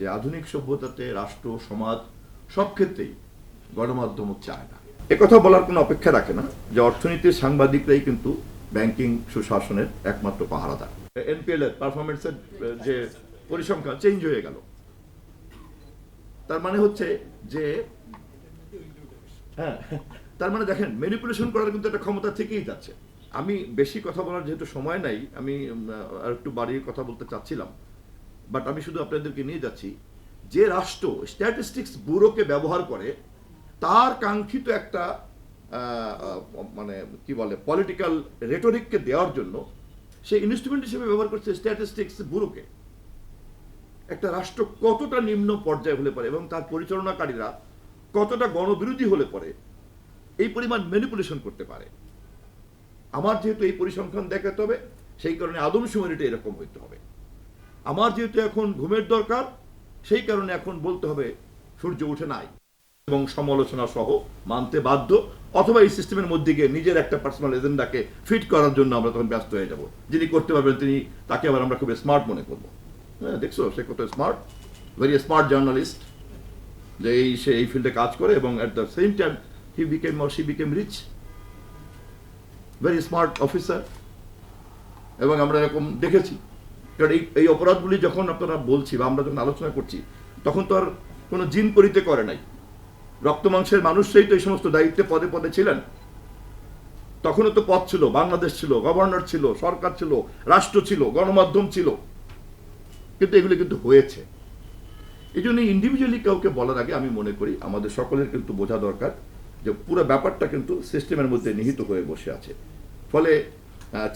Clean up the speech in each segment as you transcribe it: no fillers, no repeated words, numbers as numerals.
যে আধুনিক সভ্যতাতে রাষ্ট্র সমাজ সব ক্ষেত্রেই গণমাধ্যম চায় না। একথা বলার কোনো অপেক্ষা রাখে না যে অর্থনীতির সাংবাদিকরাই কিন্তু ব্যাংকিং সুশাসনের একমাত্র পাহারাদার। এনপিএল এর পারফরমেন্সের যে পরিসংখ্যান চেঞ্জ হয়ে গেল, তার মানে হচ্ছে যে হ্যাঁ, তার মানে দেখেন ম্যানিপুলেশন করার কিন্তু একটা ক্ষমতা থেকেই যাচ্ছে। আমি বেশি কথা বলার যেহেতু সময় নাই, আমি আর একটু বাড়িয়ে কথা বলতে চাচ্ছিলাম, বাট আমি শুধু আপনাদেরকে নিয়ে যাচ্ছি যে রাষ্ট্র স্ট্যাটিস্টিক্স ব্যুরোকে ব্যবহার করে তার কাঙ্ক্ষিত একটা মানে কি বলে পলিটিক্যাল রেটরিককে দেওয়ার জন্য সে ইনস্ট্রুমেন্ট হিসেবে ব্যবহার করছে স্ট্যাটিস্টিক্স ব্যুরোকে। একটা রাষ্ট্র কতটা নিম্ন পর্যায়ে হলে পারে এবং তার পরিচালনাকারীরা কতটা গণবিরোধী হলে পরে এই পরিমাণ ম্যানিপুলেশন করতে পারে। আমার যেহেতু এই পরিসংখ্যান দেখাতে হবে, সেই কারণে আদমশুমারিটা এরকম হইতে হবে। আমার যেহেতু এখন ঘুমের দরকার, সেই কারণে এখন বলতে হবে সূর্য উঠে নাই, এবং সমালোচনা সহ মানতে বাধ্য, অথবা এই সিস্টেমের মধ্যে গিয়ে নিজের একটা পার্সোনাল এজেন্ডাকে ফিট করার জন্য আমরা তখন ব্যস্ত হয়ে যাব। যিনি করতে পারবেন তিনি, তাকে আবার আমরা খুব স্মার্ট মনে করবো। হ্যাঁ, দেখছো সে কত স্মার্ট, ভেরি স্মার্ট জার্নালিস্ট, যে সে এই ফিল্ডে কাজ করে এবং at the same time he became or she became rich, very smart officer. এবং আমরা এরকম দেখেছি, কারণ এই অপরাধগুলি যখন আপনারা বলছি বা আমরা যখন আলোচনা করছি, তখন তো আর কোনো জিন পরিতে করে নাই, রক্ত মাংসের মানুষরাই তো এই সমস্ত দায়িত্বে পদে পদে ছিলেন। তখনও তো পদ ছিল, বাংলাদেশ ছিল, গভর্নর ছিল, সরকার ছিল, রাষ্ট্র ছিল, গণমাধ্যম ছিল, কিন্তু এগুলি কিন্তু হয়েছে। এই জন্য ইন্ডিভিজুয়ালি কাউকে বলার আগে আমি মনে করি আমাদের সকলের কিন্তু বোঝা দরকার যে পুরো ব্যাপারটা কিন্তু সিস্টেমের মধ্যে নিহিত হয়ে বসে আছে। ফলে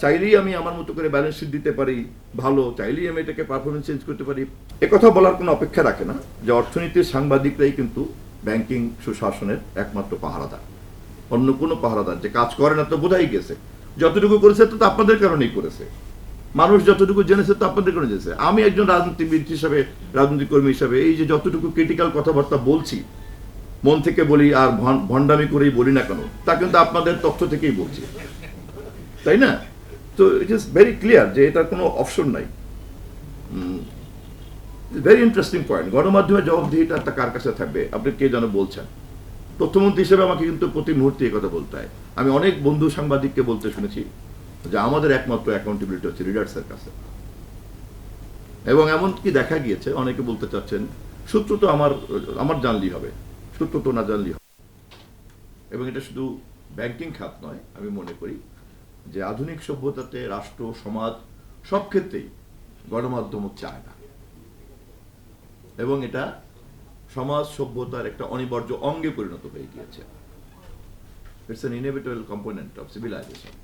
চাইলেই আমি আমার মতো করে ব্যালেন্স শিট দিতে পারি ভালো, চাইলেই আমি এটাকে পারফরমেন্স চেঞ্জ করতে পারি, একথা বলার কোনো অপেক্ষা রাখে না যে অর্থনীতির সাংবাদিকরাই কিন্তু ব্যাংকিং সুশাসনের একমাত্র পাহারাদার। অন্য কোনো পাহারাদার যে কাজ করে না তো বোঝাই গেছে। যতটুকু করেছে তো আপনাদের কারণেই করেছে, মানুষ যতটুকু জেনেছে তো আপনাদের কারণে জেনেছে। আমি একজন রাজনীতিবিদ হিসাবে, রাজনৈতিক কর্মী হিসাবে এই যে যতটুকু ক্রিটিক্যাল কথাবার্তা বলছি, মন থেকে বলি আর ভণ্ডামি করেই বলি না কেন, তা কিন্তু আপনাদের তথ্য থেকেই বলছি, তাই না? তো ইট ইজ ভেরি ক্লিয়ার যে এটার কোনো অপশন নাই। ভেরি ইন্টারেস্টিং পয়েন্ট, গণমাধ্যমের জবাবদিহিটা একটা কার কাছে থাকবে? আপনি কে যেন বলছেন, তথ্যমন্ত্রী হিসেবে আমাকে কিন্তু প্রতি মুহূর্তে এই কথা বলতে হয়। আমি অনেক বন্ধু সাংবাদিককে বলতে শুনেছি যে আমাদের একমাত্র অ্যাকাউন্টেবিলিটি হচ্ছে রিডার্সের কাছে। এবং এমনকি দেখা গিয়েছে অনেকে বলতে চাচ্ছেন সূত্র তো আমার জানলেই হবে, সূত্র তো না জানলেই হবে। এবং এটা শুধু ব্যাংকিং খাত নয়, আমি মনে করি যে আধুনিক সভ্যতাতে রাষ্ট্র সমাজ সব ক্ষেত্রেই গণমাধ্যম চায় না, এবং এটা সমাজ সভ্যতার একটা অনিবার্য অঙ্গে পরিণত হয়ে গিয়েছে। It's an inevitable component of civilisation.